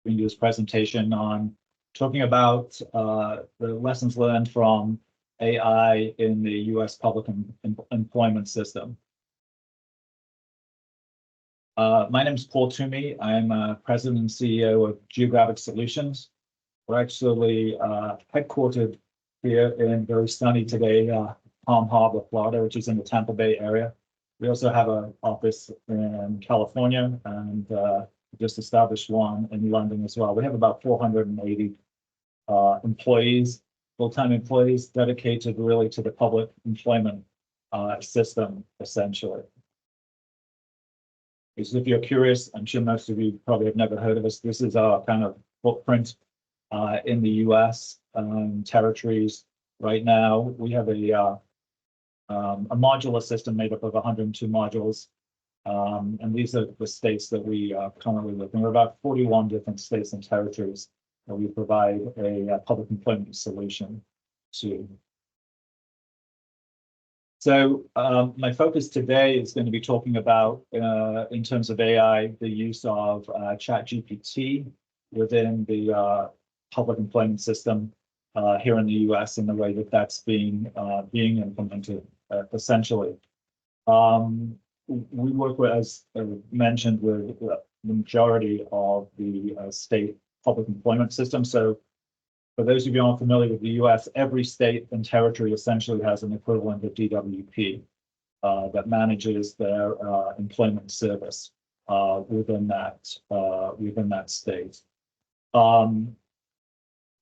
going to do this presentation on talking about the lessons learned from AI in the U.S. public employment system. My name is Paul Toomey. I'm President and CEO of Geo Solutions. We're actually headquartered here in very sunny today, Palm Harbor, Florida, which is in the Tampa Bay area. We also have an office in California and just established one in London as well. We have about 480 employees, full-time employees, dedicated really to the public employment system, essentially. If you're curious, I'm sure most of you probably have never heard of us. This is our kind of footprint in the U.S. Territories. Right now, we have a modular system made up of 102 modules, and these are the states that we currently live in. We're about 41 different states and territories that we provide a public employment solution to. So my focus today is going to be talking about, in terms of AI, the use of ChatGPT within the public employment system here in the U.S. and the way that that's being implemented, essentially. We work with, as mentioned, with the majority of the state public employment system. So for those of you who aren't familiar with the U.S., every state and territory essentially has an equivalent of DWP that manages their employment service within that state.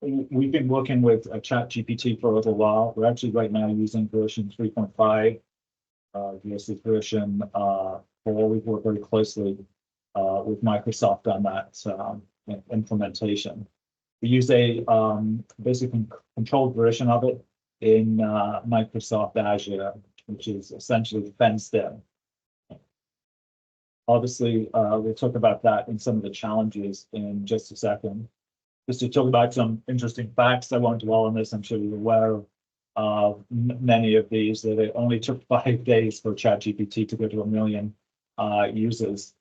We've been working with ChatGPT for a little while. We're actually right now using version 3.5 versus version 4. We've worked very closely with Microsoft on that implementation. We use a basically controlled version of it in Microsoft Azure, which is essentially fenced in. Obviously, we'll talk about that and some of the challenges in just a second. Just to talk about some interesting facts, I won't dwell on this. I'm sure you're aware of many of these, that it only took 5 days for ChatGPT to go to 1 million users.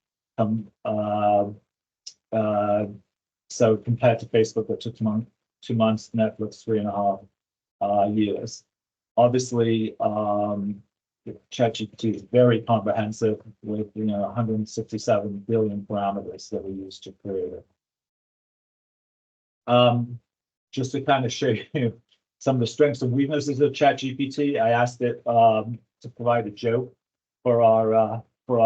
So compared to Facebook, that took 2 months, Netflix 3.5 years. Obviously, ChatGPT is very comprehensive with 167 billion parameters that we use to create it. Just to kind of show you some of the strengths and weaknesses of ChatGPT, I asked it to provide a joke for our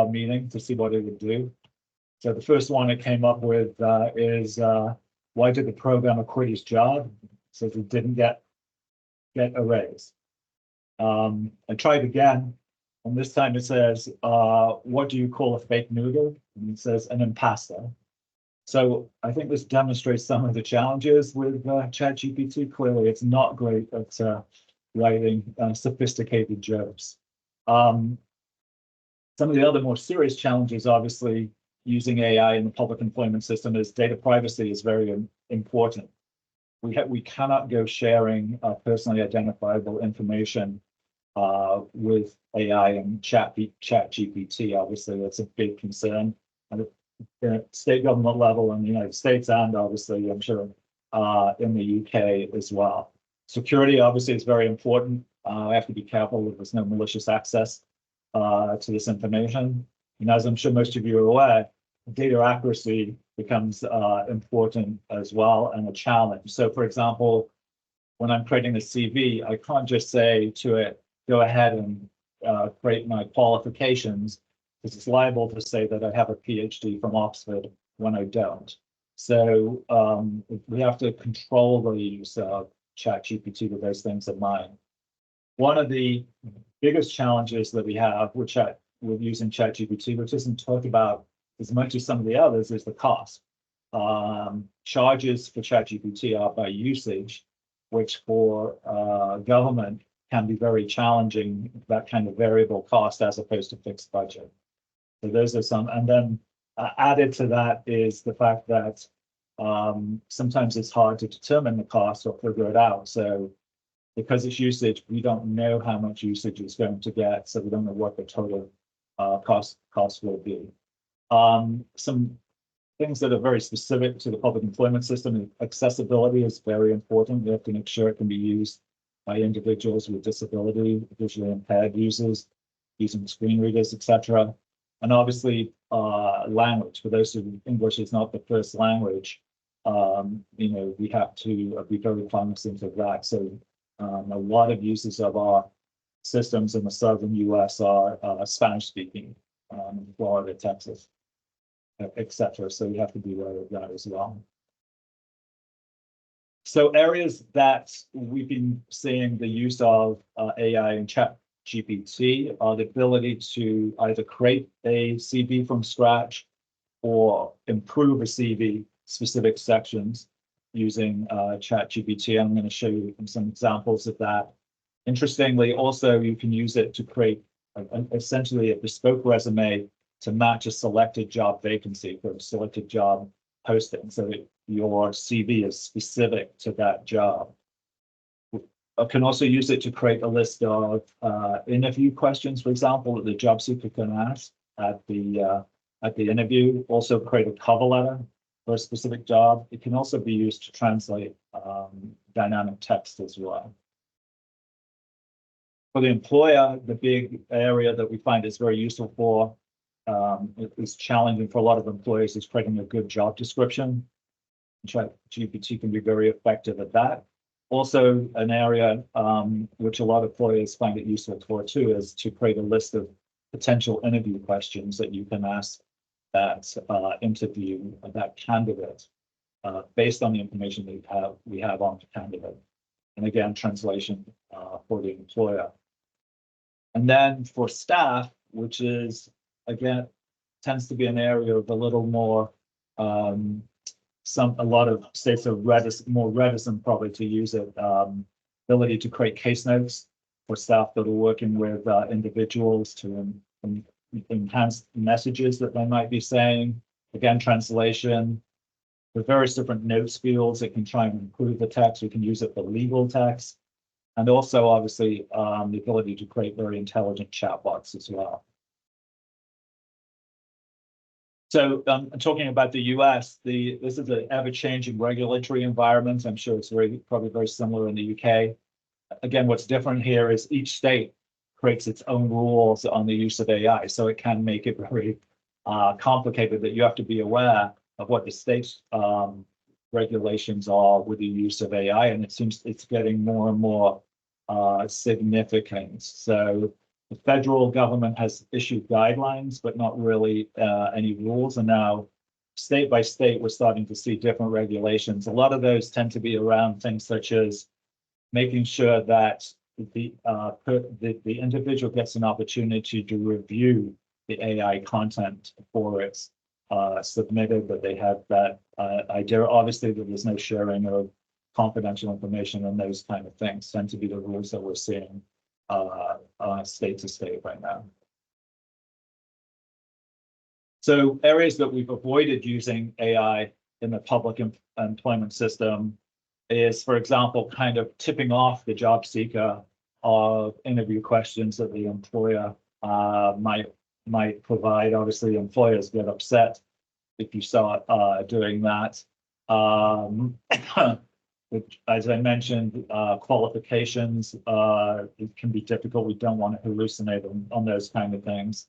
meeting to see what it would do. So the first one it came up with is, why did the programmer quit his job? It says he didn't get a raise. I tried again, and this time it says, what do you call a fake noodle? And it says an impasto. So I think this demonstrates some of the challenges with ChatGPT. Clearly, it's not great at writing sophisticated jokes. Some of the other more serious challenges, obviously, using AI in the public employment system is data privacy is very important. We cannot go sharing personally identifiable information with AI and ChatGPT. Obviously, that's a big concern. And at state government level in the United States, and obviously, I'm sure, in the UK as well. Security, obviously, is very important. We have to be careful that there's no malicious access to this information. And as I'm sure most of you are aware, data accuracy becomes important as well, and a challenge. So, for example, when I'm creating a CV, I can't just say to it, go ahead and create my qualifications, because it's liable to say that I have a PhD from Oxford when I don't. So we have to control the use of ChatGPT with those things in mind. One of the biggest challenges that we have with using ChatGPT, which isn't talked about as much as some of the others, is the cost. Charges for ChatGPT are by usage, which for government can be very challenging, that kind of variable cost as opposed to fixed budget. So those are some, and then added to that is the fact that sometimes it's hard to determine the cost or figure it out. So because it's usage, we don't know how much usage it's going to get, so we don't know what the total cost will be. Some things that are very specific to the public employment system. Accessibility is very important. We have to make sure it can be used by individuals with disability, visually impaired users, using screen readers, etc. And obviously, language. For those who English is not the first language, we have to be very cognizant of that. So a lot of users of our systems in the southern U.S. are Spanish-speaking, Florida, Texas, etc. So we have to be aware of that as well. So areas that we've been seeing the use of AI and ChatGPT are the ability to either create a CV from scratch or improve a CV specific sections using ChatGPT. I'm going to show you some examples of that. Interestingly, also, you can use it to create essentially a bespoke resume to match a selected job vacancy for a selected job posting, so that your CV is specific to that job. I can also use it to create a list of interview questions, for example, that the job seeker can ask at the interview. Also create a cover letter for a specific job. It can also be used to translate dynamic text as well. For the employer, the big area that we find is very useful for, it is challenging for a lot of employers, is creating a good job description. ChatGPT can be very effective at that. Also, an area which a lot of employers find it useful for too is to create a list of potential interview questions that you can ask that interview that candidate based on the information that we have on the candidate. And again, translation for the employer. And then for staff, which is, again, tends to be an area of a little more, a lot of states are more reticent probably to use it. Ability to create case notes for staff that are working with individuals to enhance messages that they might be saying. Again, translation. The various different notes fields, it can try and improve the text. We can use it for legal text. And also, obviously, the ability to create very intelligent chatbots as well. So talking about the US, this is an ever-changing regulatory environment. I'm sure it's probably very similar in the UK. Again, what's different here is each state creates its own rules on the use of AI. So it can make it very complicated, that you have to be aware of what the state's regulations are with the use of AI. And it seems it's getting more and more significant. So the federal government has issued guidelines, but not really any rules. And now, state by state, we're starting to see different regulations. A lot of those tend to be around things such as making sure that the individual gets an opportunity to review the AI content before it's submitted, that they have that idea. Obviously, that there's no sharing of confidential information, and those kind of things tend to be the rules that we're seeing state to state right now. So areas that we've avoided using AI in the public employment system is, for example, kind of tipping off the job seeker of interview questions that the employer might provide. Obviously, employers get upset if you start doing that. Which, as I mentioned, qualifications, it can be difficult. We don't want to hallucinate on those kind of things.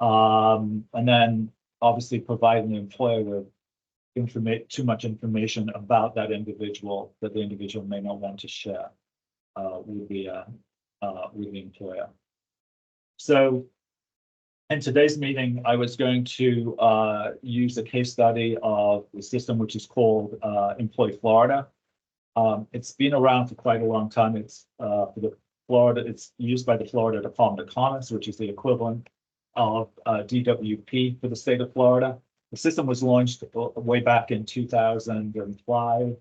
And then obviously providing the employer with too much information about that individual that the individual may not want to share with the employer. So in today's meeting, I was going to use a case study of the system which is called Employ Florida. It's been around for quite a long time. It's it's used by the Florida Department of Commerce, which is the equivalent of DWP for the state of Florida. The system was launched way back in 2005.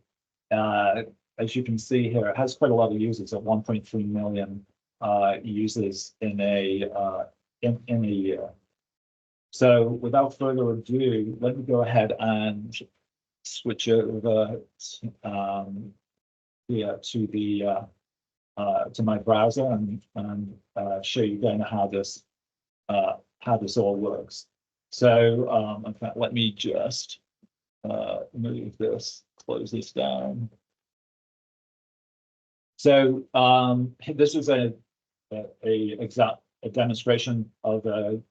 As you can see here, it has quite a lot of users, at 1.3 million users in a year. So without further ado, let me go ahead and switch over here to the to my browser and show you again how this all works. So in fact, let me just move this, close this down. So this is a demonstration of the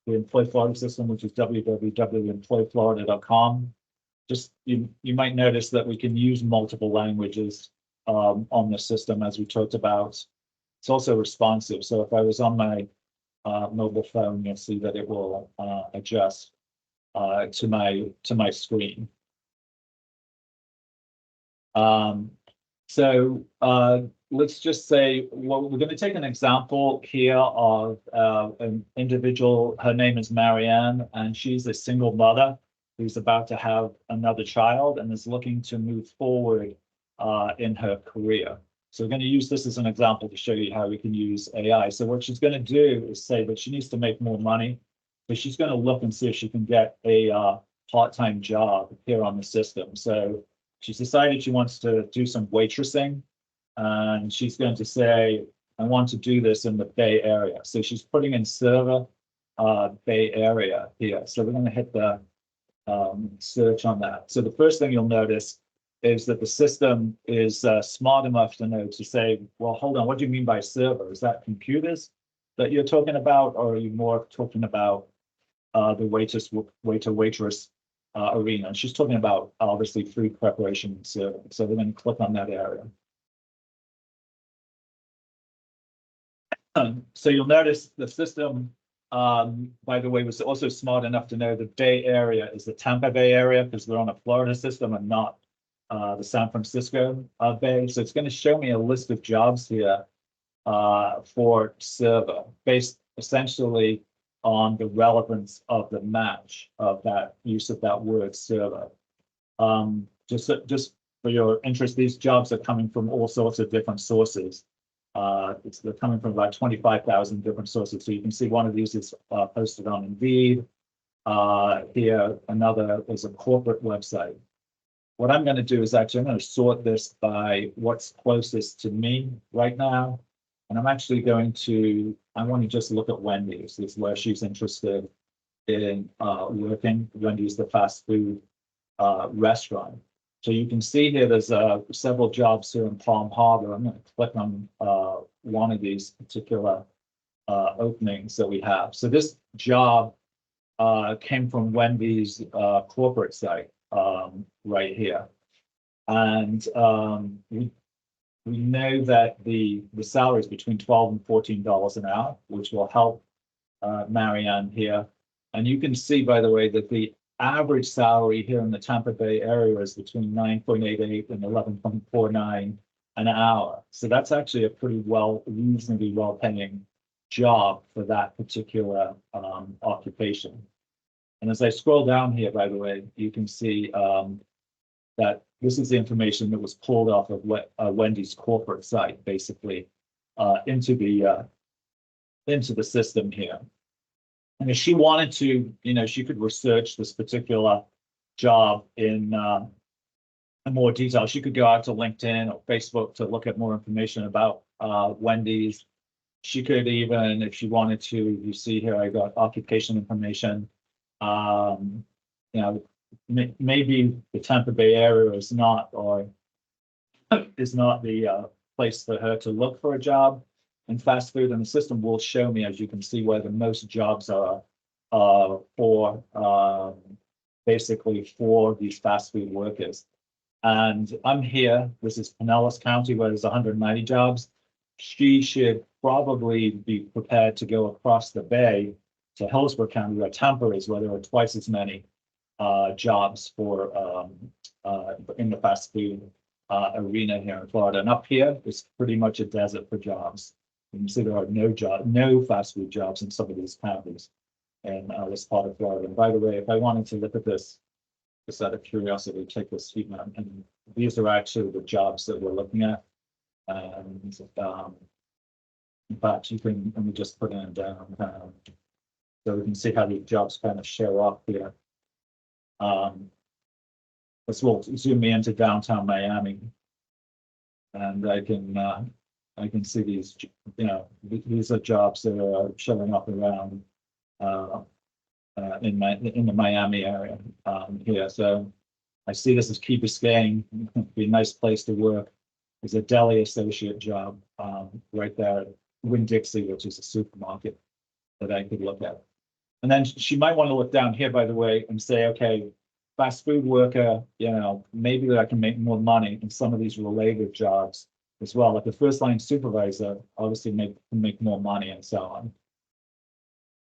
Employ Florida system, which is www.employflorida.com. Just you might notice that we can use multiple languages on the system, as we talked about. It's also responsive. So if I was on my mobile phone, you'll see that it will adjust to my screen. So let's just say, well, we're going to take an example here of an individual. Her name is Marianne, and she's a single mother who's about to have another child and is looking to move forward in her career. So we're going to use this as an example to show you how we can use AI. So what she's going to do is say that she needs to make more money. So she's going to look and see if she can get a part-time job here on the system. So she's decided she wants to do some waitressing, and she's going to say, I want to do this in the Bay Area. So she's putting in server Bay Area here. So we're going to hit the search on that. So the first thing you'll notice is that the system is smart enough to know to say, well, hold on, what do you mean by server? Is that computers that you're talking about, or are you more talking about the waiter-waitress arena? And she's talking about obviously food preparation and serving. So we're going to click on that area. So you'll notice the system, by the way, was also smart enough to know the Bay Area is the Tampa Bay area, because we're on a Florida system and not the San Francisco Bay. So it's going to show me a list of jobs here for server, based essentially on the relevance of the match of that use of that word server. Just for your interest, these jobs are coming from all sorts of different sources. They're coming from about 25,000 different sources. So you can see one of these is posted on Indeed. Here, another is a corporate website. What I'm going to do is actually I'm going to sort this by what's closest to me right now. And I'm actually going to, I want to just look at Wendy's. This is where she's interested in working. Wendy's, the fast food restaurant. So you can see here there's several jobs here in Palm Harbor. I'm going to click on one of these particular openings that we have. So this job came from Wendy's corporate site right here. And we know that the salary is between $12 and $14 an hour, which will help Marianne here. And you can see, by the way, that the average salary here in the Tampa Bay area is between 9.88 and 11.49 an hour. So that's actually a pretty reasonably well-paying job for that particular occupation. And as I scroll down here, by the way, you can see that this is the information that was pulled off of Wendy's corporate site, basically, into the system here. And if she wanted to, she could research this particular job in more detail. She could go out to LinkedIn or Facebook to look at more information about Wendy's. She could even, if she wanted to, you see here, I got occupation information. Maybe the Tampa Bay area is not the place for her to look for a job in fast food, and the system will show me, as you can see, where the most jobs are for basically for these fast food workers. And I'm here, this is Pinellas County, where there's 190 jobs. She should probably be prepared to go across the bay to Hillsborough County, where Tampa is, where there are twice as many jobs for in the fast food arena here in Florida. And up here, it's pretty much a desert for jobs. You can see there are no fast food jobs in some of these counties in this part of Florida. And by the way, if I wanted to look at this, just out of curiosity, take this heat map, and these are actually the jobs that we're looking at. And in fact, you can, let me just put it down, so we can see how the jobs kind of show up here. Let's zoom me into downtown Miami, and I can see these, these are jobs that are showing up around in the Miami area here. So I see this as Key Biscayne, be a nice place to work. There's a deli associate job right there at Winn-Dixie, which is a supermarket that I could look at. And then she might want to look down here, by the way, and say, okay, fast food worker, you know, maybe that I can make more money in some of these related jobs as well. Like the first line supervisor, obviously can make more money and so on.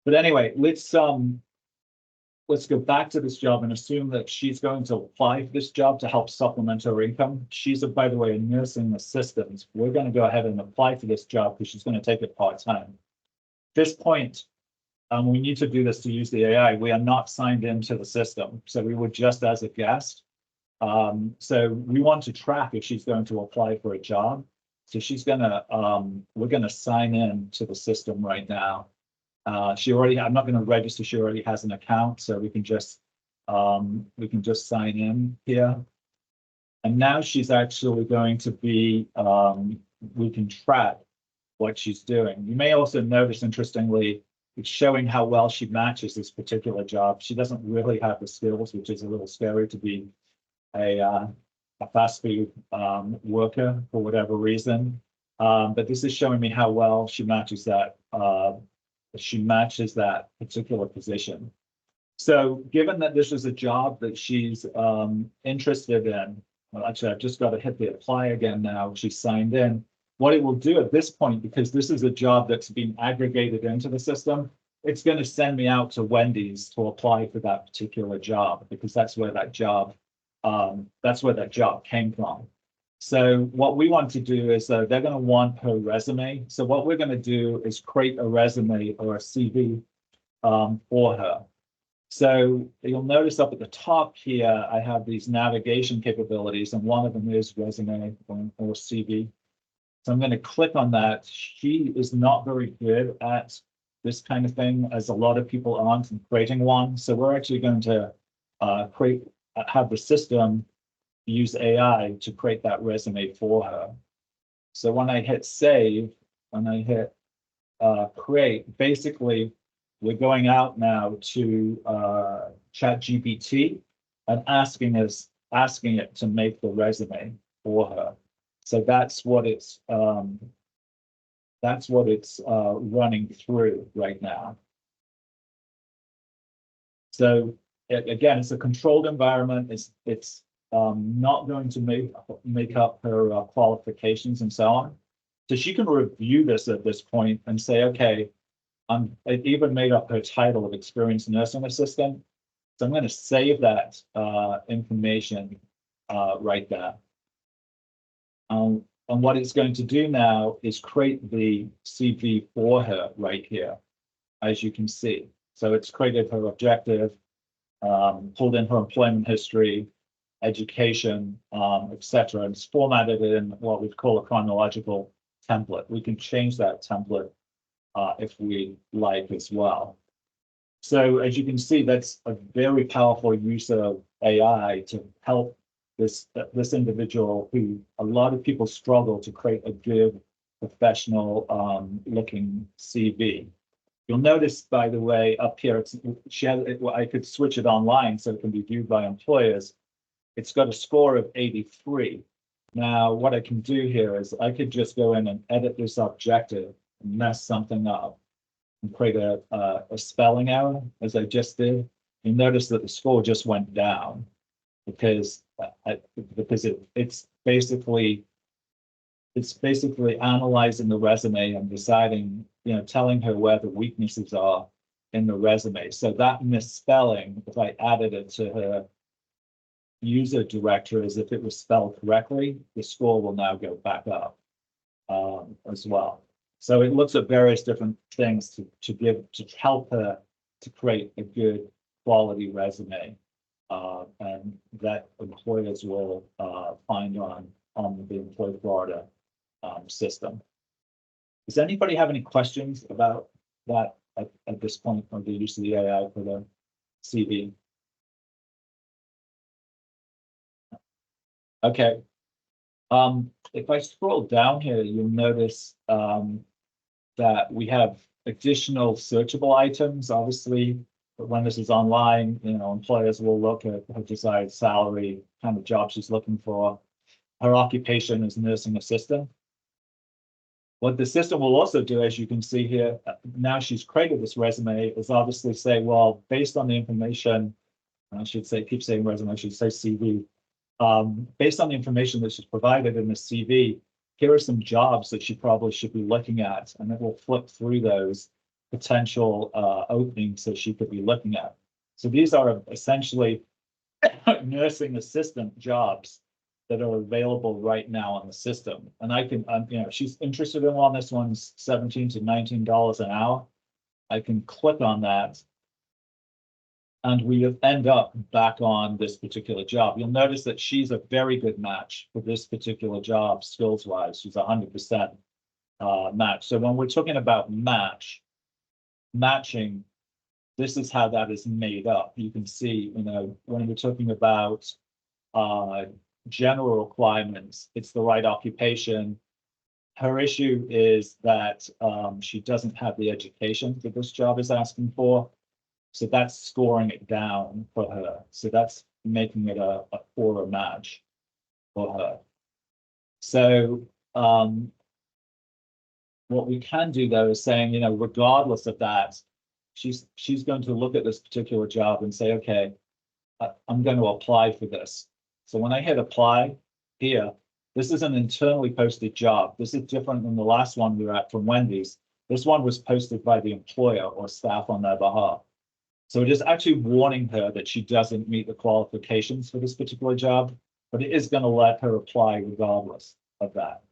But anyway, let's go back to this job and assume that she's going to apply for this job to help supplement her income. She's, by the way, a nursing assistant. We're going to go ahead and apply for this job because she's going to take it part-time. At this point, we need to do this to use the AI. We are not signed into the system, so we were just as a guest. So we want to track if she's going to apply for a job. So she's gonna, we're gonna sign in to the system right now. I'm not going to register. She already has an account, so we can just sign in here. And now she's actually going to be, we can track what she's doing. You may also notice, interestingly, it's showing how well she matches this particular job. She doesn't really have the skills, which is a little scary to be a fast food worker for whatever reason. But this is showing me how well she matches that. She matches that particular position. So given that this is a job that she's interested in, well, actually, I've just got to hit the apply again now. She's signed in. What it will do at this point, because this is a job that's been aggregated into the system, it's going to send me out to Wendy's to apply for that particular job, because that's where that job came from. So what we want to do is they're going to want her resume. So what we're going to do is create a resume or a CV for her. So you'll notice up at the top here, I have these navigation capabilities, and one of them is resume or CV. So I'm going to click on that. She is not very good at this kind of thing, as a lot of people aren't, in creating one. So we're actually going to have the system use AI to create that resume for her. So when I hit save, when I hit create, basically we're going out now to ChatGPT and asking it to make the resume for her. So that's what it's running through right now. So again, it's a controlled environment. It's not going to make up her qualifications and so on. So she can review this at this point and say, okay, it even made up her title of experienced nursing assistant. So I'm going to save that information right there. And what it's going to do now is create the CV for her right here, as you can see. So it's created her objective, pulled in her employment history, education, etc. And it's formatted in what we call a chronological template. We can change that template if we like as well. So as you can see, that's a very powerful use of AI to help this individual, who a lot of people struggle to create a good professional looking CV. You'll notice, by the way, up here, I could switch it online so it can be viewed by employers. It's got a score of 83. Now, what I can do here is I could just go in and edit this objective and mess something up and create a spelling error, as I just did. You notice that the score just went down because it's basically analyzing the resume and deciding, telling her where the weaknesses are in the resume. So that misspelling, if I added it to her user directory as if it was spelled correctly, the score will now go back up as well. So it looks at various different things to help her to create a good quality resume, and that employers will find on the Employ Florida system. Does anybody have any questions about that at this point, on the use of the AI for the CV? Okay. If I scroll down here, you'll notice that we have additional searchable items. Obviously, But when this is online, employers will look at her desired salary, kind of job she's looking for. Her occupation is nursing assistant. What the system will also do, as you can see here, now she's created this resume, is obviously say, well, based on the information, I should say, keep saying resume, I should say CV. Based on the information that she's provided in the CV, here are some jobs that she probably should be looking at, and it will flip through those potential openings that she could be looking at. So these are essentially nursing assistant jobs that are available right now on the system. And I can, she's interested in one. This one's $17 to $19 an hour. I can click on that, and we end up back on this particular job. You'll notice that she's a very good match for this particular job, skills-wise. She's 100% match. So when we're talking about matching, this is how that is made up. You can see, when we're talking about general requirements, it's the right occupation. Her issue is that she doesn't have the education that this job is asking for. So that's scoring it down for her. So that's making it a poorer match for her. So what we can do though is saying, regardless of that, she's going to look at this particular job and say, okay, I'm going to apply for this. So when I hit apply here, this is an internally posted job. This is different than the last one we were at from Wendy's. This one was posted by the employer or staff on their behalf. So it is actually warning her that she doesn't meet the qualifications for this particular job, but it is going to let her apply regardless of that.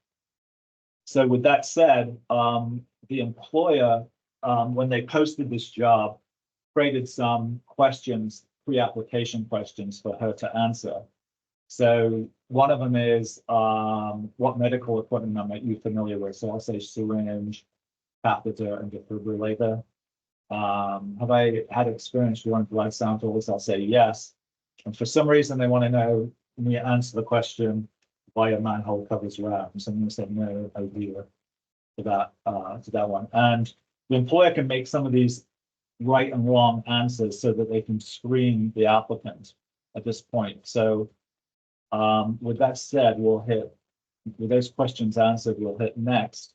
So with that said, the employer, when they posted this job, created some questions, pre-application questions for her to answer. So one of them is, what medical equipment are you familiar with? So I'll say syringe, catheter, and defibrillator. Have I had experience doing blood samples? I'll say yes. And for some reason, they want to know, when you answer the question, why a manhole covers around. So I'm going to say no idea to that one. And the employer can make some of these right and wrong answers so that they can screen the applicant at this point. So with that said, with those questions answered, we'll hit next.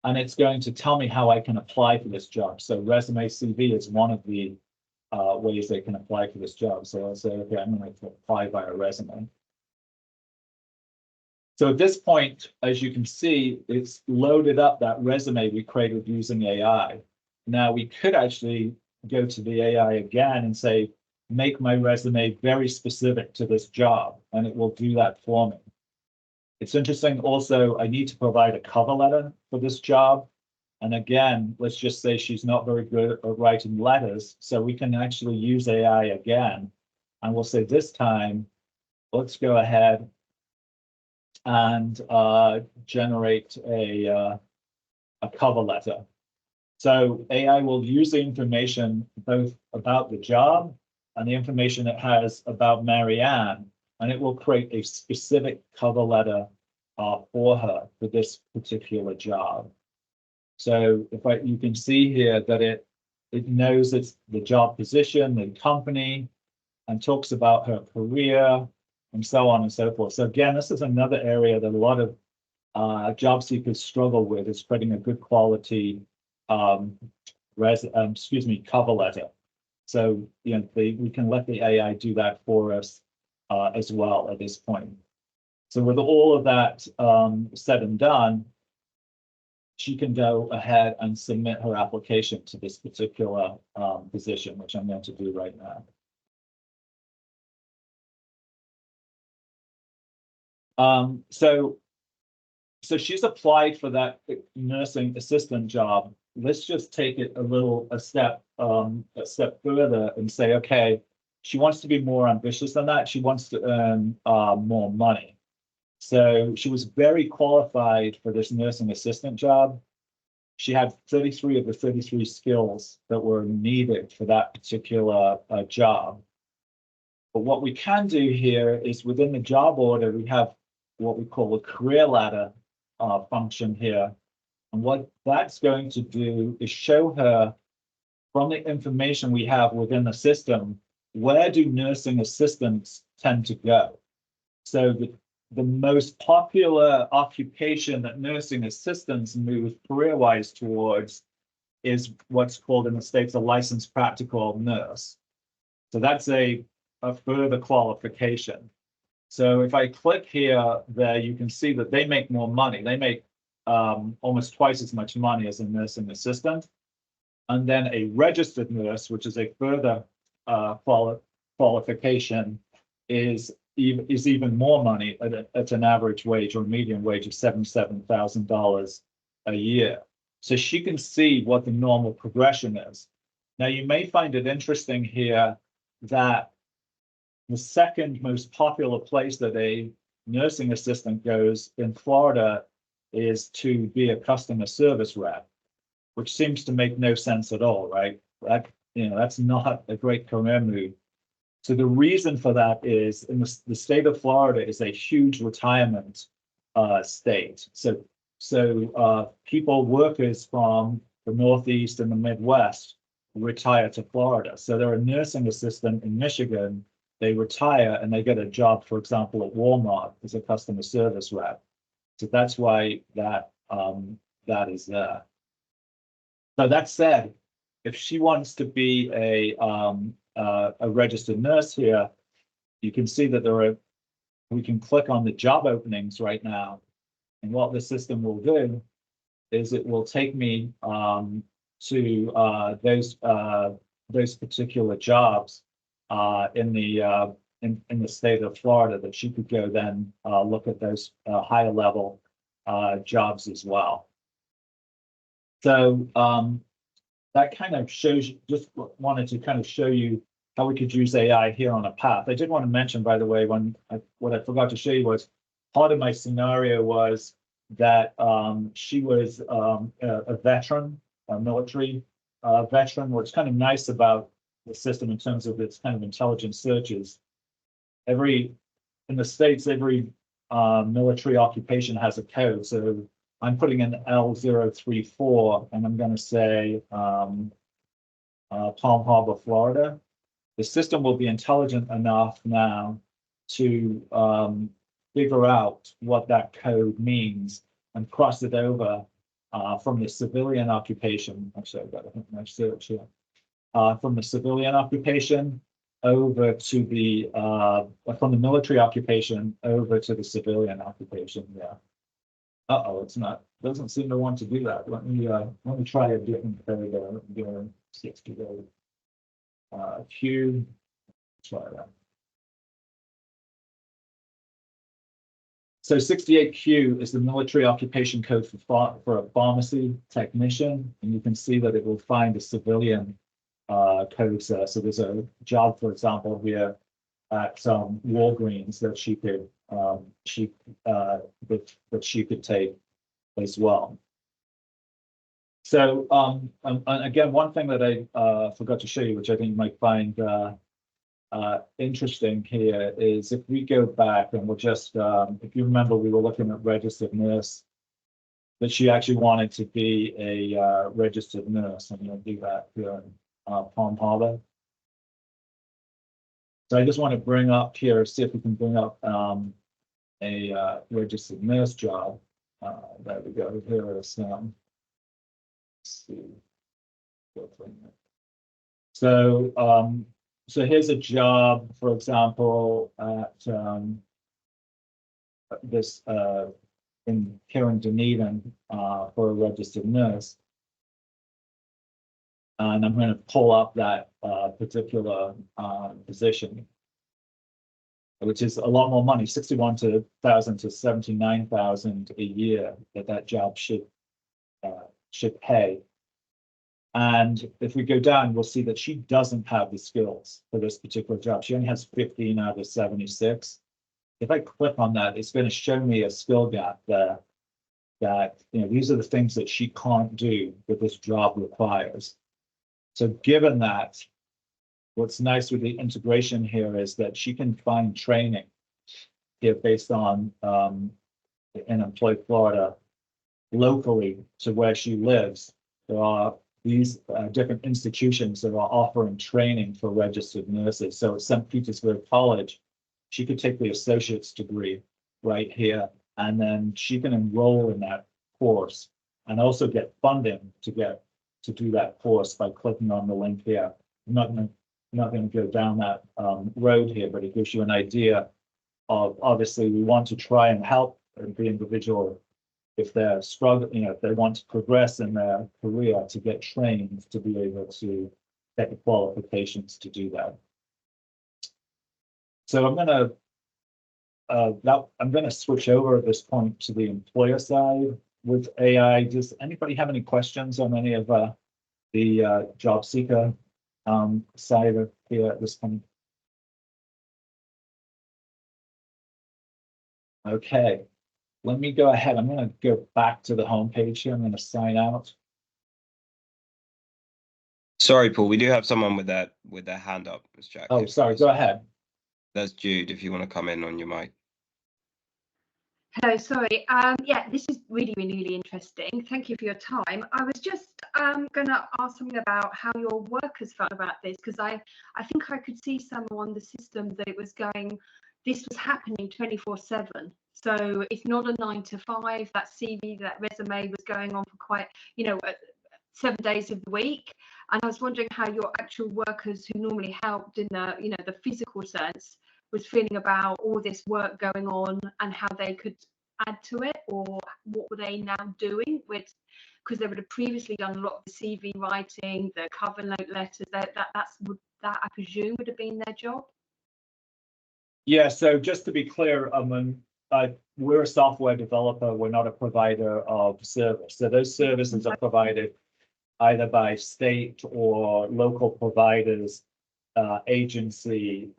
And it's going to tell me how I can apply for this job. So resume CV is one of the ways they can apply for this job. So I'll say, okay, I'm going to apply via resume. So at this point, as you can see, it's loaded up that resume we created using AI. Now we could actually go to the AI again and say, make my resume very specific to this job, and it will do that for me. It's interesting also, I need to provide a cover letter for this job. And again, let's just say she's not very good at writing letters. So we can actually use AI again. And we'll say this time, let's go ahead and generate a cover letter. So AI will use the information both about the job and the information it has about Marianne, and it will create a specific cover letter for her for this particular job. So you can see here that it knows it's the job position, the company, and talks about her career and so on and so forth. So again, this is another area that a lot of job seekers struggle with, is creating a good quality cover letter. So we can let the AI do that for us as well at this point. So with all of that said and done, she can go ahead and submit her application to this particular position, which I'm going to do right now. So she's applied for that nursing assistant job. Let's just take it a step further and say, okay, she wants to be more ambitious than that. She wants to earn more money. So she was very qualified for this nursing assistant job. She had 33 of the 33 skills that were needed for that particular job. But what we can do here is, within the job order, we have what we call a career ladder function here. And what that's going to do is show her from the information we have within the system, where do nursing assistants tend to go? So the most popular occupation that nursing assistants move career-wise towards is what's called in the States a licensed practical nurse. So that's a further qualification. So if I click here, there you can see that they make more money. They make almost twice as much money as a nursing assistant. And then a registered nurse, which is a further qualification, is even more money at an average wage or median wage of $77,000 a year. So she can see what the normal progression is. Now, you may find it interesting here that the second most popular place that a nursing assistant goes in Florida is to be a customer service rep, which seems to make no sense at all, right? That's not a great career move. So the reason for that is in the state of Florida is a huge retirement state. So workers from the Northeast and the Midwest retire to Florida. So they're a nursing assistant in Michigan. They retire and they get a job, for example, at Walmart as a customer service rep. So that's why that is there. So that said, if she wants to be a registered nurse here, you can see that we can click on the job openings right now. And what the system will do is it will take me to those particular jobs in the state of Florida that she could go then look at those higher level jobs as well. So that kind of shows, just wanted to kind of show you how we could use AI here on a path. I did want to mention, by the way, what I forgot to show you was part of my scenario was that she was a veteran, a military veteran. What's kind of nice about the system in terms of its kind of intelligent searches, in the States, every military occupation has a code. So I'm putting in L034 and I'm going to say Palm Harbor, Florida. The system will be intelligent enough now to figure out what that code means and cross it over from the civilian occupation. Actually, I've got to hit my search here. From the civilian occupation over to from the military occupation over to the civilian occupation. Yeah. It's not. Doesn't seem to want to do that. Let me try a different code. 60 Q. Try that. So 68Q is the military occupation code for a pharmacy technician, and you can see that it will find a civilian codes there. So there's a job, for example, here at Walgreens that she could take as well. So and again, one thing that I forgot to show you, which I think you might find interesting here, is if we go back and we'll just, if you remember, we were looking at registered nurse, that she actually wanted to be a registered nurse. I'm going to do that here in Palm Harbor. So I just want to bring up here, see if we can bring up a registered nurse job. There we go. Here is let's see. So here's a job, for example, at this here in Dunedin for a registered nurse. And I'm going to pull up that particular position, which is a lot more money, 61,000 to 79,000 a year that job should pay. And if we go down, we'll see that she doesn't have the skills for this particular job. She only has 15 out of 76. If I click on that, it's going to show me a skill gap there that, these are the things that she can't do that this job requires. So given that, what's nice with the integration here is that she can find training here based on in Employ Florida locally to where she lives. There are these different institutions that are offering training for registered nurses. So at St. Petersburg College, she could take the associate's degree right here, and then she can enroll in that course and also get funding to do that course by clicking on the link here. I'm not going to go down that road here, but it gives you an idea of, obviously we want to try and help the individual if they're struggling, if they want to progress in their career, to get trained to be able to get the qualifications to do that. So I'm going to switch over at this point to the employer side with AI. Does anybody have any questions on any of the job seeker side of here at this point? Okay, let me go ahead. I'm going to go back to the home page here. I'm going to sign out. Sorry, Paul, we do have someone with their hand up, Ms. Jack. Oh, sorry, go ahead. That's Jude, if you want to come in on your mic. Hello, sorry. Yeah, this is really interesting. Thank you for your time. I was just going to ask something about how your workers felt about this, because I think I could see some on the system that it was going, this was happening 24/7. So it's not a 9 to 5. That CV, that resume was going on for quite, 7 days of the week. And I was wondering how your actual workers who normally helped in the, the physical sense was feeling about all this work going on and how they could add to it, or what were they now doing with, because they would have previously done a lot of the CV writing, the cover note letters, that I presume would have been their job. Yeah, so just to be clear, we're a software developer. We're not a provider of service. So those services are provided either by state or local providers, agency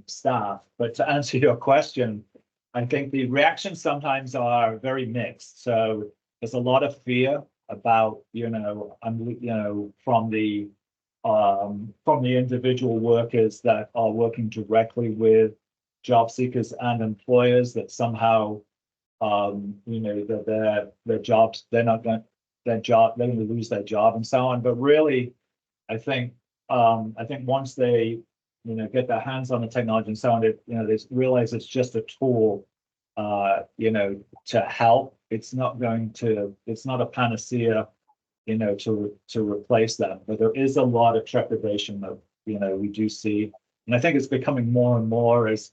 staff. But to answer your question, I think the reactions sometimes are very mixed. So there's a lot of fear about, from the individual workers that are working directly with job seekers and employers, that somehow, that their jobs, they're going to lose their job and so on. But really, I think once they, get their hands on the technology and so on, they realize it's just a tool, to help. It's not a panacea, to replace them. But there is a lot of trepidation that, we do see. And I think it's becoming more and more as,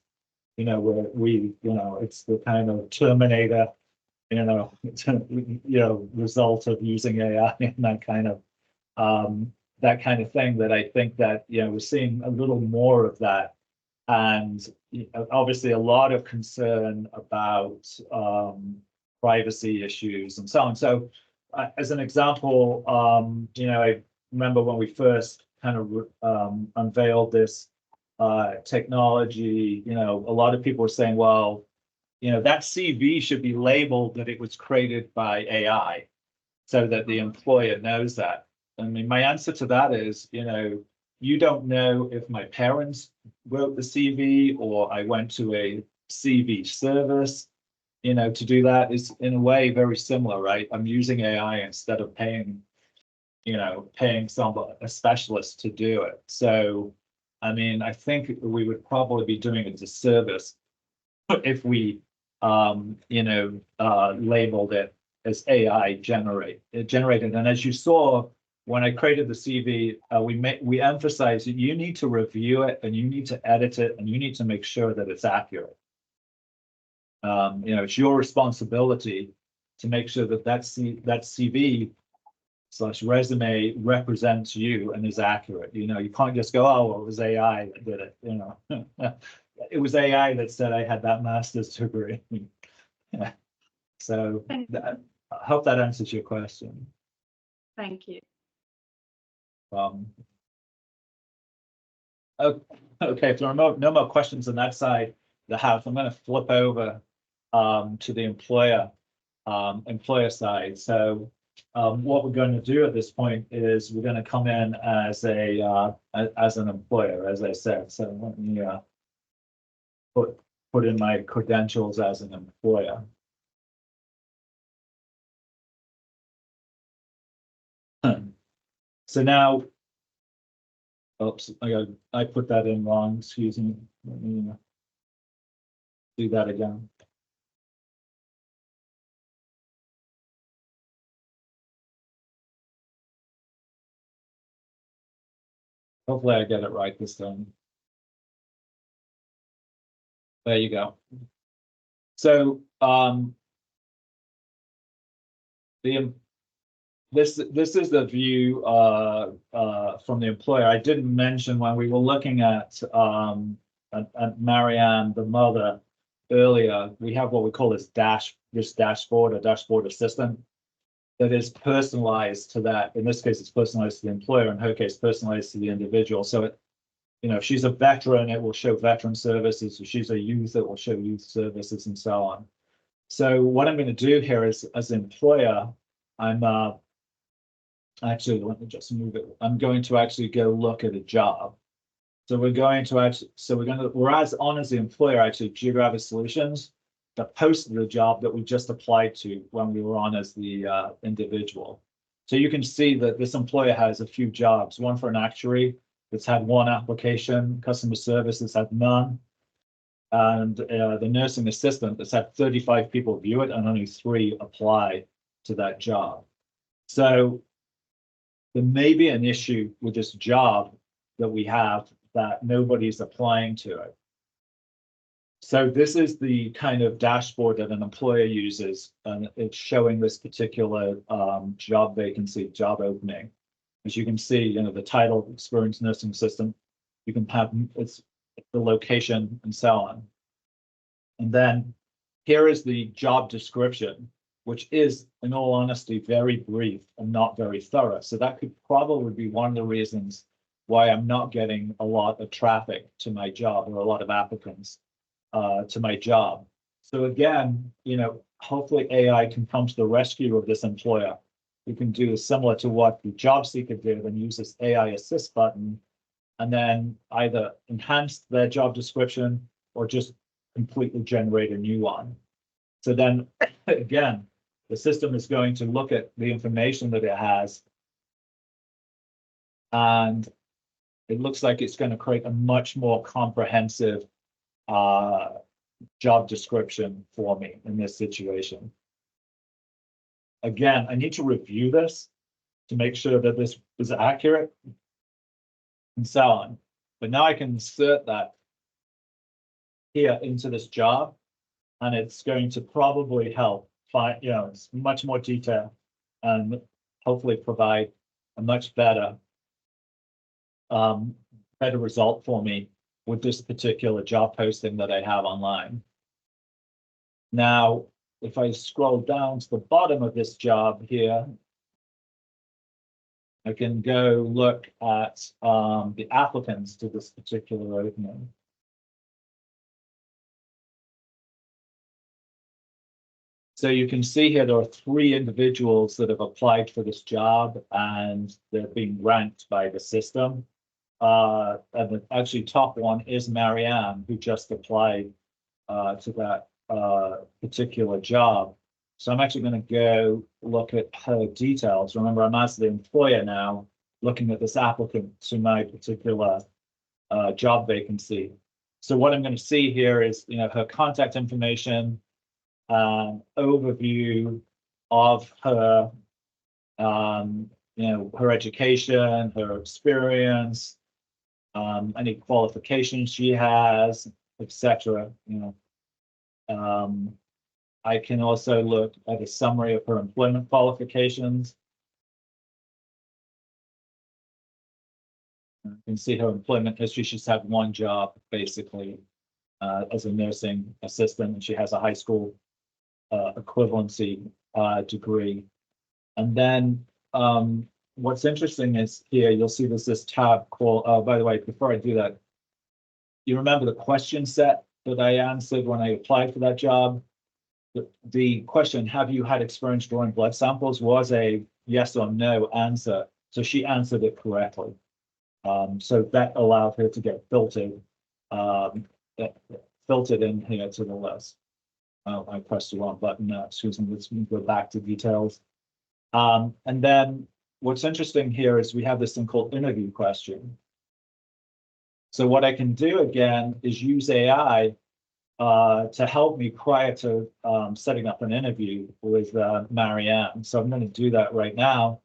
it's the kind of Terminator, result of using AI and that kind of thing, that I think that, we're seeing a little more of that. And obviously a lot of concern about privacy issues and so on. So as an example, I remember when we first kind of unveiled this technology, a lot of people were saying, well, that CV should be labeled that it was created by AI so that the employer knows that. I mean, my answer to that is, you don't know if my parents wrote the CV or I went to a CV service, to do that is in a way very similar, right? I'm using AI instead of paying a specialist to do it. So, I mean, I think we would probably be doing a disservice if we, labeled it as AI generated. And as you saw, when I created the CV, we emphasized that you need to review it and you need to edit it and you need to make sure that it's accurate. It's your responsibility to make sure that that CV/resume represents you and is accurate. You can't just go, oh, well, it was AI that did it. It was AI that said I had that master's degree. Yeah. So I hope that answers your question. Thank you. Okay, if there are no more questions on that side of the house, I'm going to flip over to the employer side. So what we're going to do at this point is we're going to come in as an employer, as I said. So let me put in my credentials as an employer. So now, oops, I put that in wrong, excuse me. Let me do that again. Hopefully I get it right this time. There you go. So this is the view from the employer. I didn't mention when we were looking at Marianne, the mother, earlier. We have what we call this dashboard, a dashboard assistant that is personalized to that. In this case, it's personalized to the employer. In her case, personalized to the individual. So it, if she's a veteran, it will show veteran services. If she's a youth, it will show youth services and so on. So what I'm going to do here is, as an employer, I'm actually, let me just move it. I'm going to actually go look at a job. So we're going to actually, we're as the employer, actually, Geo Solutions, that posted the job that we just applied to when we were on as the individual. So you can see that this employer has a few jobs, one for an actuary that's had one application, customer service that's had none, and the nursing assistant that's had 35 people view it and only 3 apply to that job. So there may be an issue with this job that we have that nobody's applying to it. So this is the kind of dashboard that an employer uses, and it's showing this particular job vacancy, job opening. As you can see, the title, experienced nursing assistant, you can have it's the location and so on. And then here is the job description, which is, in all honesty, very brief and not very thorough. So that could probably be one of the reasons why I'm not getting a lot of traffic to my job, or a lot of applicants to my job. So again, hopefully AI can come to the rescue of this employer. We can do similar to what the job seeker did and use this AI assist button, and then either enhance their job description or just completely generate a new one. So then again, the system is going to look at the information that it has, and it looks like it's going to create a much more comprehensive job description for me in this situation. Again, I need to review this to make sure that this is accurate and so on. But now I can insert that here into this job, and it's going to probably help find, it's much more detail and hopefully provide a much better result for me with this particular job posting that I have online. Now, if I scroll down to the bottom of this job here, I can go look at the applicants to this particular opening. So you can see here there are 3 individuals that have applied for this job, and they're being ranked by the system. And the actually top one is Marianne, who just applied to that particular job. So I'm actually going to go look at her details. Remember, I'm as the employer now, looking at this applicant to my particular job vacancy. So what I'm going to see here is, her contact information, overview of her, her education, her experience, any qualifications she has, etc. I can also look at a summary of her employment qualifications. You can see her employment history. She's had 1 job, basically, as a nursing assistant, and she has a high school equivalency degree. And then what's interesting is here, you'll see there's this tab called, by the way, before I do that, you remember the question set that I answered when I applied for that job? The question, have you had experience drawing blood samples, was a yes or no answer. So she answered it correctly. So that allowed her to get filtered in here to the list. I pressed the wrong button. Excuse me, let's go back to details. And then what's interesting here is we have this thing called interview question. So what I can do again is use AI to help me prior to setting up an interview with Marianne. So I'm going to do that right now.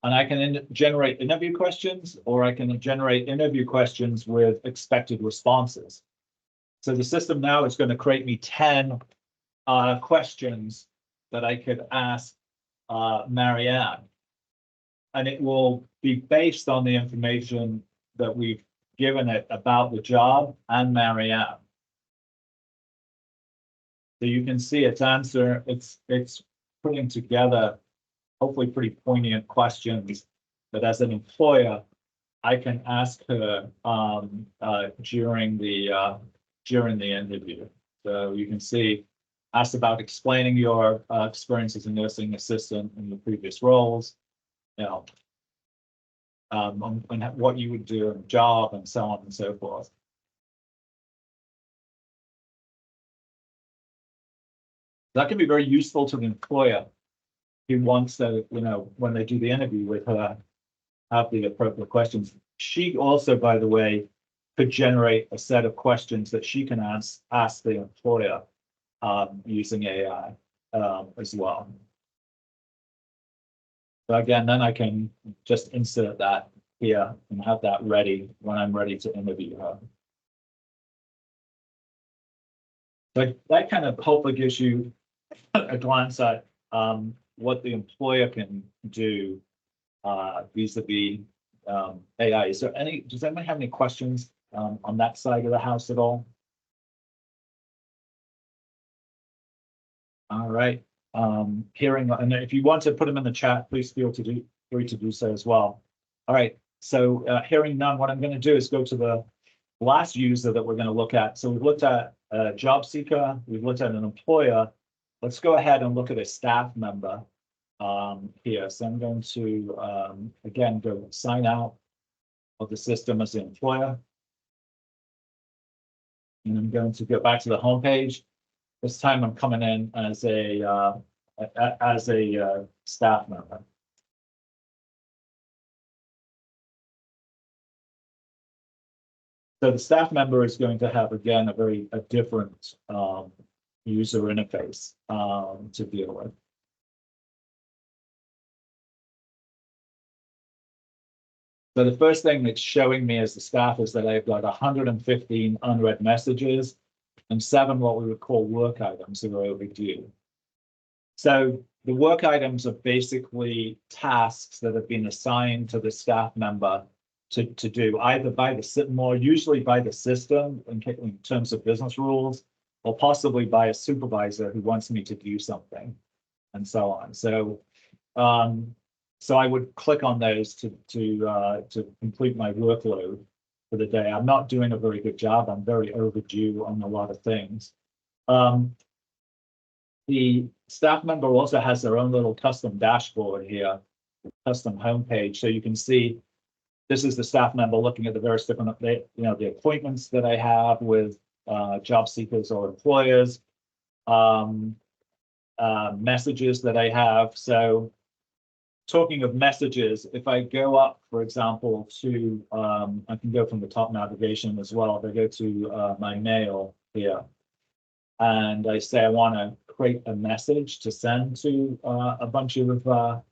And I can generate interview questions, or I can generate interview questions with expected responses. So the system now is going to create me 10 questions that I could ask Marianne. And it will be based on the information that we've given it about the job and Marianne. So you can see its answer, it's putting together hopefully pretty poignant questions that as an employer, I can ask her during the interview. So you can see, asked about explaining your experience as a nursing assistant in your previous roles, you know, and what you would do in a job and so on and so forth. That can be very useful to the employer who wants to, you know, when they do the interview with her, have the appropriate questions. She also, by the way, could generate a set of questions that she can ask the employer using AI as well. So again, then I can just insert that here and have that ready when I'm ready to interview her. But that kind of hopefully gives you a glance at what the employer can do vis-a-vis AI. Is there any? Does anyone have any questions on that side of the house at all? All right. Hearing, and if you want to put them in the chat, please feel free to do so as well. All right. So hearing none, what I'm going to do is go to the last user that we're going to look at. So we've looked at a job seeker, we've looked at an employer. Let's go ahead and look at a staff member here. So I'm going to, again, go sign out of the system as the employer. And I'm going to go back to the home page. This time I'm coming in as a staff member. So the staff member is going to have, again, a different user interface to deal with. So the first thing it's showing me as the staff is that I've got 115 unread messages and 7 what we would call work items that are overdue. So the work items are basically tasks that have been assigned to the staff member to do either by usually by the system in terms of business rules, or possibly by a supervisor who wants me to do something, and so on. So so I would click on those to complete my workload for the day. I'm not doing a very good job. I'm very overdue on a lot of things. The staff member also has their own little custom dashboard here, custom homepage. So you can see this is the staff member looking at the various different, you know, the appointments that I have with job seekers or employers, messages that I have. So talking of messages, if I go up, for example, to, I can go from the top navigation as well. If I go to my mail here, and I say I want to create a message to send to a bunch of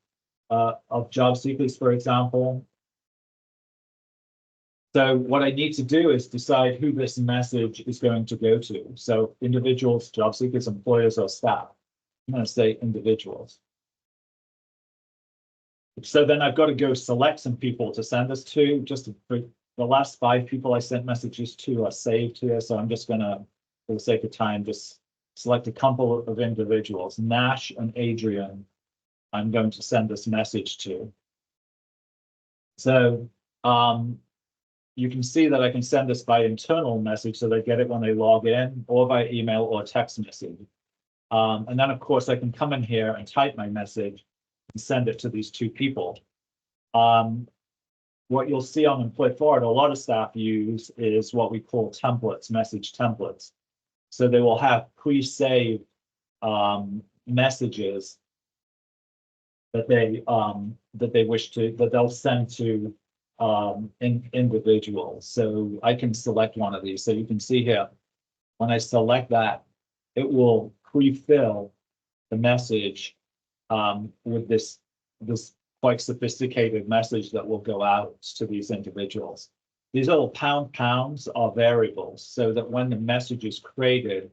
job seekers, for example. So what I need to do is decide who this message is going to go to. So individuals, job seekers, employers, or staff. I'm going to say individuals. So then I've got to go select some people to send this to. Just for the last 5 people I sent messages to are saved here. So I'm just going to, for the sake of time, just select a couple of individuals. Nash and Adrian, I'm going to send this message to. So you can see that I can send this by internal message, so they get it when they log in, or by email or text message. And then, of course, I can come in here and type my message and send it to these 2 people. What you'll see on Employee Forward, a lot of staff use is what we call templates, message templates. So they will have pre-saved messages that they wish to, that they'll send to individuals. So I can select one of these. So you can see here, when I select that, it will pre-fill the message with this quite sophisticated message that will go out to these individuals. These little pounds are variables, so that when the message is created,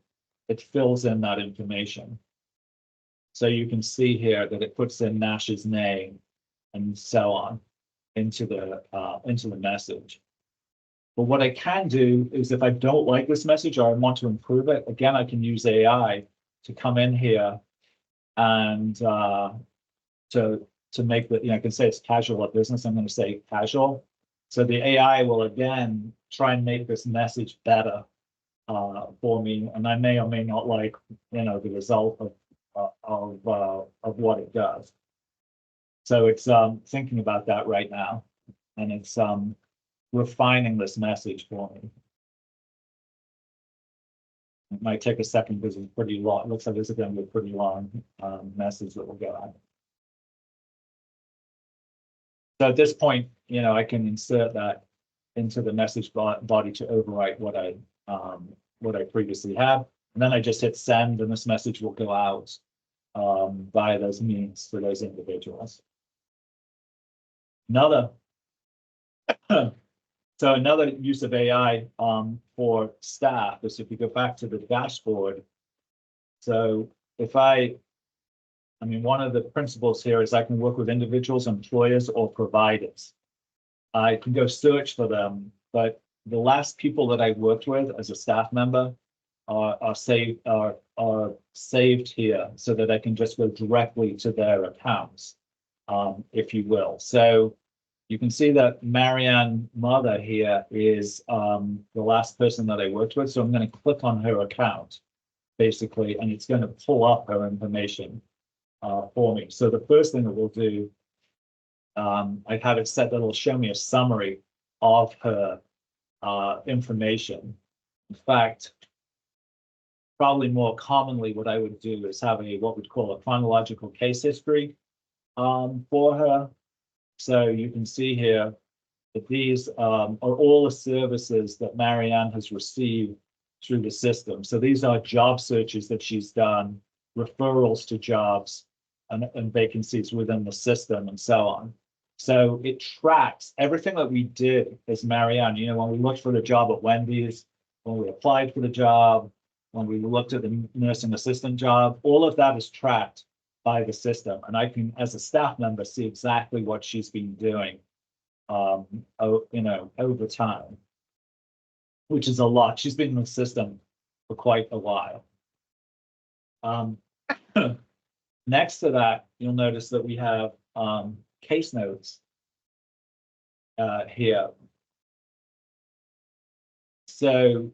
it fills in that information. So you can see here that it puts in Nash's name and so on into the message. But what I can do is, if I don't like this message or I want to improve it, again, I can use AI to come in here and to make the, I can say it's casual at business. I'm going to say casual. So the AI will again try and make this message better for me, and I may or may not like, the result of what it does. So it's thinking about that right now, and it's refining this message for me. It might take a second because it's pretty long. It looks like this is going to be a pretty long message that will go out. So at this point, I can insert that into the message body to overwrite what I previously have, and then I just hit send, and this message will go out via those means to those individuals. Another use of AI for staff is, if you go back to the dashboard. So if one of the principles here is I can work with individuals, employers, or providers. I can go search for them, but the last people that I worked with as a staff member are saved here, so that I can just go directly to their accounts, if you will. So you can see that Marianne Mother here is the last person that I worked with. So I'm going to click on her account, basically, and it's going to pull up her information for me. So the first thing that we'll do, I have it set that it'll show me a summary of her information. In fact, probably more commonly, what I would do is have what we'd call a chronological case history for her. So you can see here that these are all the services that Marianne has received through the system. So these are job searches that she's done, referrals to jobs and vacancies within the system, and so on. So it tracks everything that we did as Marianne. When we looked for the job at Wendy's, when we applied for the job, when we looked at the nursing assistant job, all of that is tracked by the system. And I can, as a staff member, see exactly what she's been doing, over time, which is a lot. She's been in the system for quite a while. Next to that, you'll notice that we have case notes here. So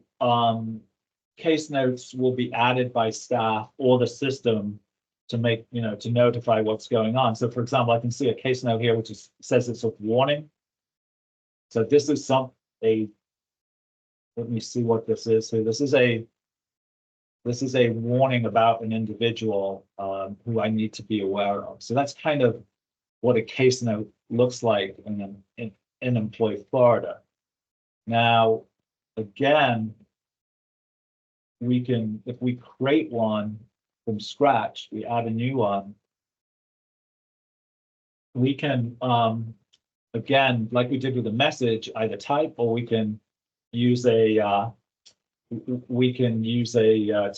case notes will be added by staff or the system to make, to notify what's going on. So for example, I can see a case note here which says it's a warning. So this is let me see what this is. So this is a warning about an individual who I need to be aware of. So that's kind of what a case note looks like in Employee Florida. Now, again, we can, if we create one from scratch, we add a new one, we can, again, like we did with the message, either type, or we can use a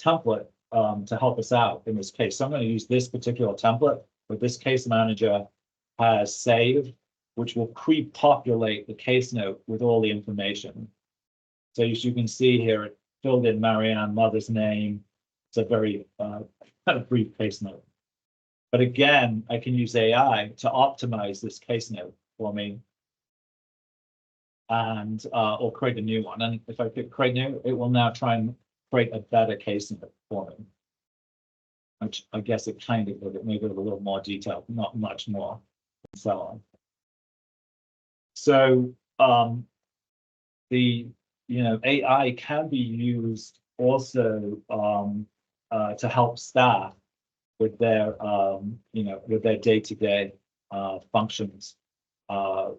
template to help us out in this case. So I'm going to use this particular template, but this case manager has saved, which will pre-populate the case note with all the information. So as you can see here, it filled in Marianne Mother's name. It's a very kind of brief case note. But again, I can use AI to optimize this case note for me, and or create a new one. And if I click create new, it will now try and create a better case note for me, which I guess it kind of did. It made it a little more detailed, not much more, and so on. So the AI can be used also to help staff with their with their day-to-day functions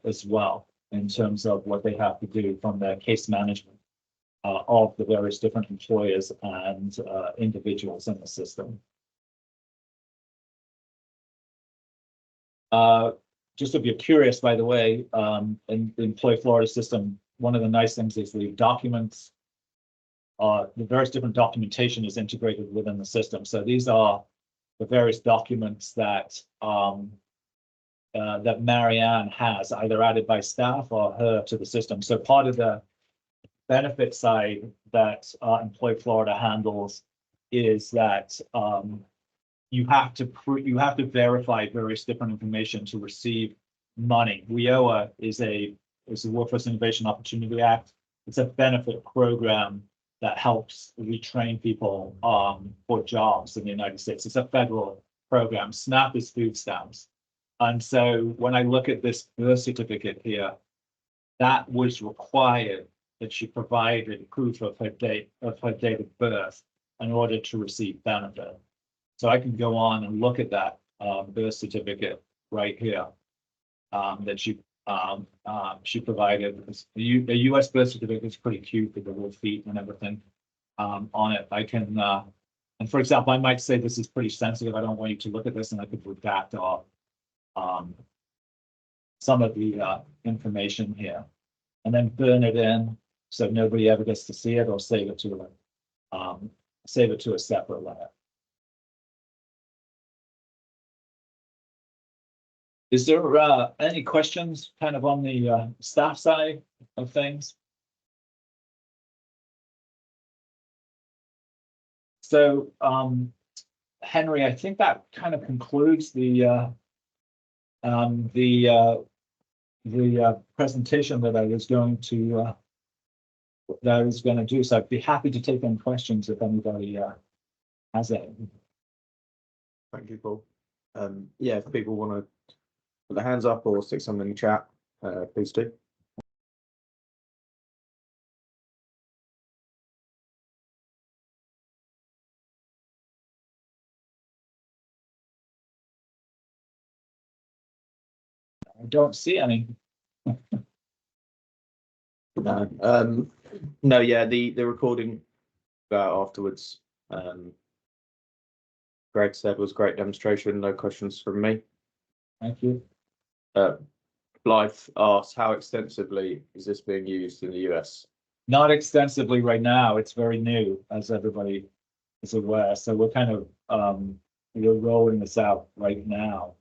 as well, in terms of what they have to do from their case management of the various different employers and individuals in the system. Just if you're curious, by the way, in the Employ Florida system, one of the nice things is the documents, the various different documentation is integrated within the system. So these are the various documents that that Marianne has, either added by staff or her to the system. So part of the benefit side that Employ Florida handles is that you have to verify various different information to receive money. WIOA is the Workforce Innovation Opportunity Act. It's a benefit program that helps retrain people for jobs in the United States. It's a federal program. SNAP is food stamps. And so when I look at this birth certificate here, that was required that she provided proof of her date of birth in order to receive benefit. So I can go on and look at that birth certificate right here that she provided. The U.S. birth certificate is pretty cute with the little feet and everything on it. I can, and for example, I might say this is pretty sensitive. I don't want you to look at this, and I could redact off some of the information here, and then burn it in so nobody ever gets to see it, or save it to a separate layer. Is there any questions kind of on the staff side of things? So, Henry, I think that kind of concludes the presentation that I was going to do. So I'd be happy to take any questions if anybody has any. Thank you, Paul. Yeah, if people want to put their hands up or stick something in the chat, please do. I don't see any. No, no, yeah, the recording afterwards, Greg said was great demonstration, no questions from me. Thank you. Blythe asks, how extensively is this being used in the US? Not extensively right now. It's very new, as everybody is aware. So we're kind of we're rolling this out right now.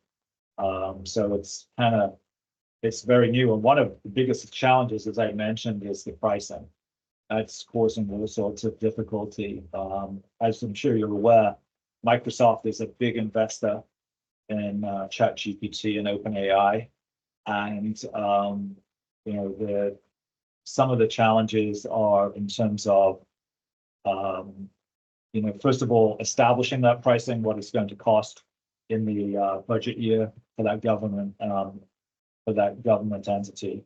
So it's very new. And one of the biggest challenges, as I mentioned, is the pricing. That's causing all sorts of difficulty. As I'm sure you're aware, Microsoft is a big investor in ChatGPT and OpenAI, and some of the challenges are in terms of first of all, establishing that pricing, what it's going to cost in the budget year for that government entity.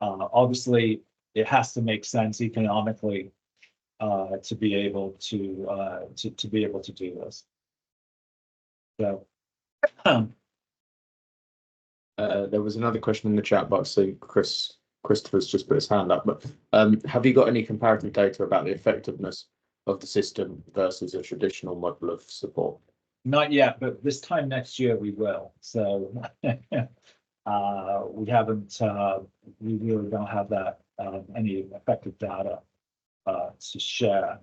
Obviously, it has to make sense economically to be able to do this. So. There was another question in the chat box. So Christopher's just put his hand up. But have you got any comparative data about the effectiveness of the system versus a traditional model of support? Not yet, but this time next year we will. So we haven't. We really don't have that any effective data to share.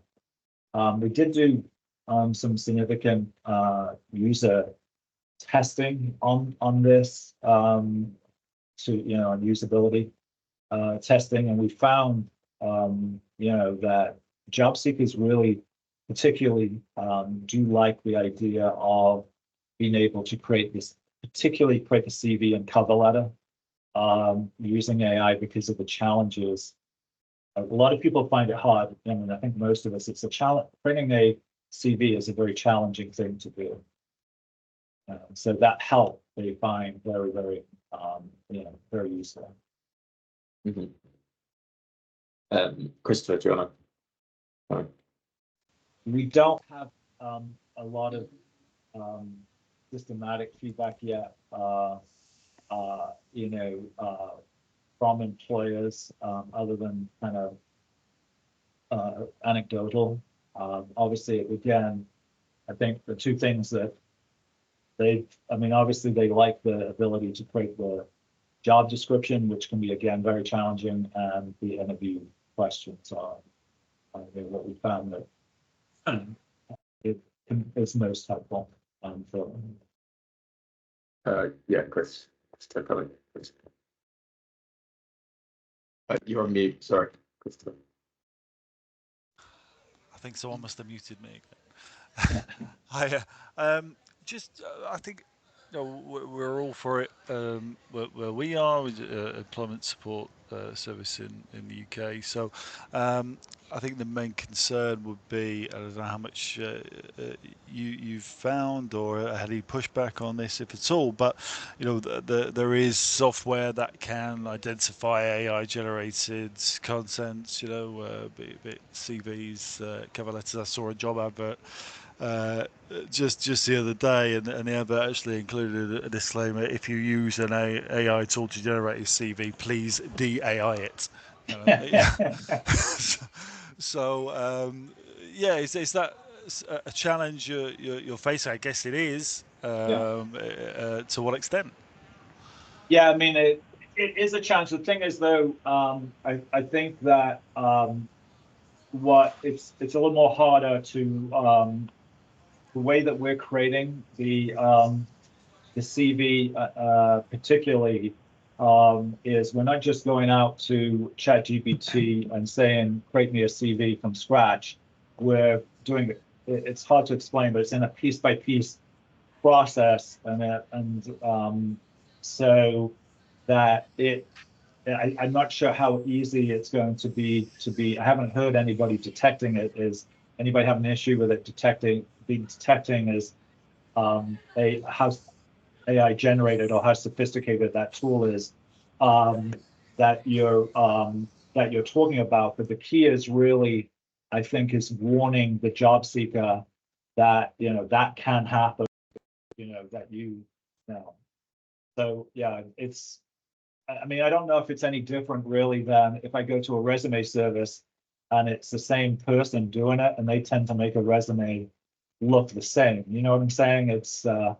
We did do some significant user testing on this on usability testing, and we found that job seekers really particularly do like the idea of being able to particularly create the CV and cover letter using AI because of the challenges. A lot of people find it hard, and I think most of us, it's a challenge. Creating a CV is a very challenging thing to do. So that help they find very, very, very useful. Mm-hmm. Christopher, do you want to? We don't have a lot of systematic feedback yet, you know, from employers, other than kind of anecdotal. Obviously, again, I think the two things that I mean, obviously they like the ability to create the job description, which can be, again, very challenging, and the interview questions are, what we found that it is most helpful, for. Yeah, Chris, please. You're on mute, sorry, Christopher. I think someone must have muted me again. Hi, I think we're all for it. Where we are with employment support service in the UK. So I think the main concern would be, I don't know how much you've found or had any pushback on this, if at all. But there is software that can identify AI generated content. Be it CVs, cover letters. I saw a job advert just the other day, and the advert actually included a disclaimer: if you use an AI tool to generate a CV, please de-AI it. Yeah, is that a challenge you're facing? I guess it is. To what extent? Yeah, I mean, it is a challenge. The thing is, though, I think that it's a little more harder to the way that we're creating the CV, particularly, is we're not just going out to ChatGPT and saying, create me a CV from scratch. We're doing it. It's hard to explain, but it's in a piece by piece process, and so that I'm not sure how easy it's going to be. I haven't heard anybody detecting it. Is anybody have an issue with it detecting as how AI generated or how sophisticated that tool is, that you're talking about? But the key is really, I think, is warning the job seeker that that can happen. That you know. So yeah, it's. I mean, I don't know if it's any different really than if I go to a resume service and it's the same person doing it, and they tend to make a resume look the same. You know what I'm saying? It's I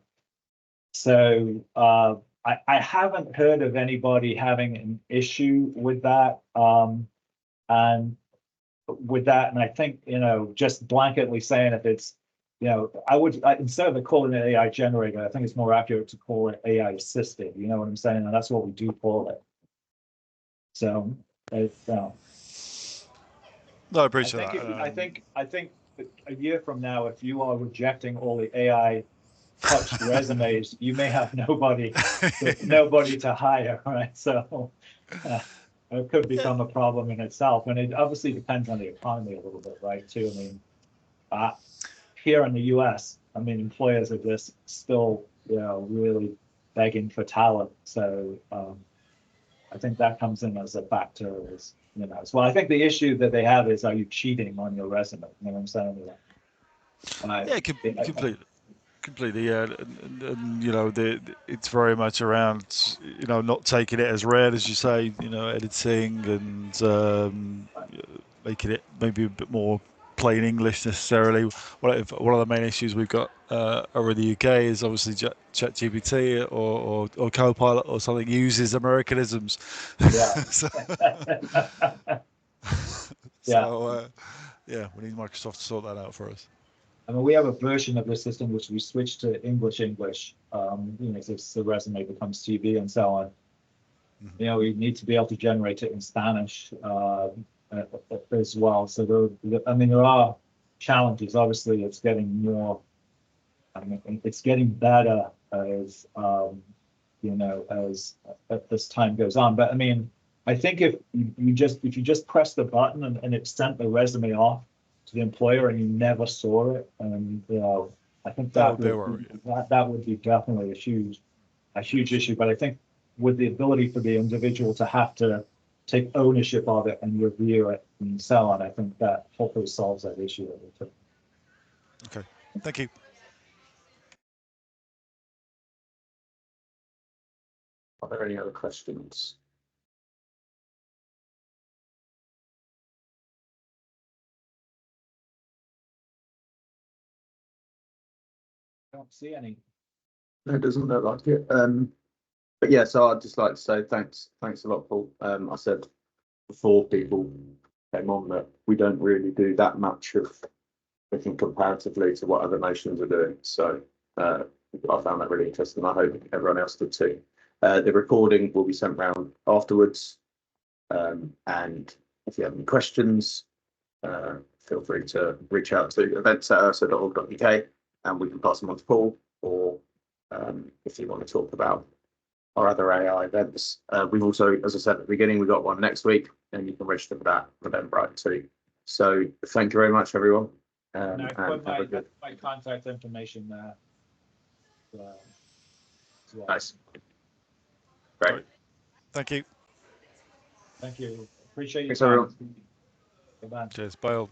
haven't heard of anybody having an issue with that. And I think, just blanketly saying if it's, instead of calling it AI generator, I think it's more accurate to call it AI assisted. You know what I'm saying? And that's what we do call it. So, no, I appreciate that. I think a year from now, if you are rejecting all the AI touched resumes, you may have nobody to hire, right? So it could become a problem in itself, and it obviously depends on the economy a little bit, right? Too. I mean, here in the U.S., I mean, employers are just still, really begging for talent. So I think that comes in as a factor, as well. I think the issue that they have is, are you cheating on your resume? You know what I'm saying? Completely, yeah, and it's very much around, not taking it as read, as you say, editing and making it maybe a bit more plain English necessarily. One of the main issues we've got over in the UK is obviously ChatGPT or Copilot or something uses Americanisms. Yeah. Yeah, we need Microsoft to sort that out for us. I mean, we have a version of the system which we switched to English, since the resume becomes CV and so on. Mm-hmm. We need to be able to generate it in Spanish as well. So there are challenges. Obviously, it's getting more. It's getting better as this time goes on. But I mean, I think if you just press the button and it sent the resume off to the employer and you never saw it, and I think that would be definitely a huge issue. But I think with the ability for the individual to have to take ownership of it and review it and so on, I think that hopefully solves that issue. Okay, thank you. Are there any other questions? Don't see any. No, it doesn't look like it. But yeah, so I'd just like to say thanks a lot, Paul. I said before people came on that we don't really do that much of looking comparatively to what other nations are doing. So I found that really interesting. I hope everyone else did too. The recording will be sent round afterwards. And if you have any questions, feel free to reach out to events@ersa.org.uk and we can pass them on to Paul, or if you want to talk about our other AI events. We've also, as I said at the beginning, we've got one next week and you can register for that on Eventbrite too. So thank you very much, everyone. And I And put have a good. my contact information there. As well. Nice. Great. Thank you. Thank you. Appreciate your Thanks, time. everyone. Goodbye. Cheers. Bye all.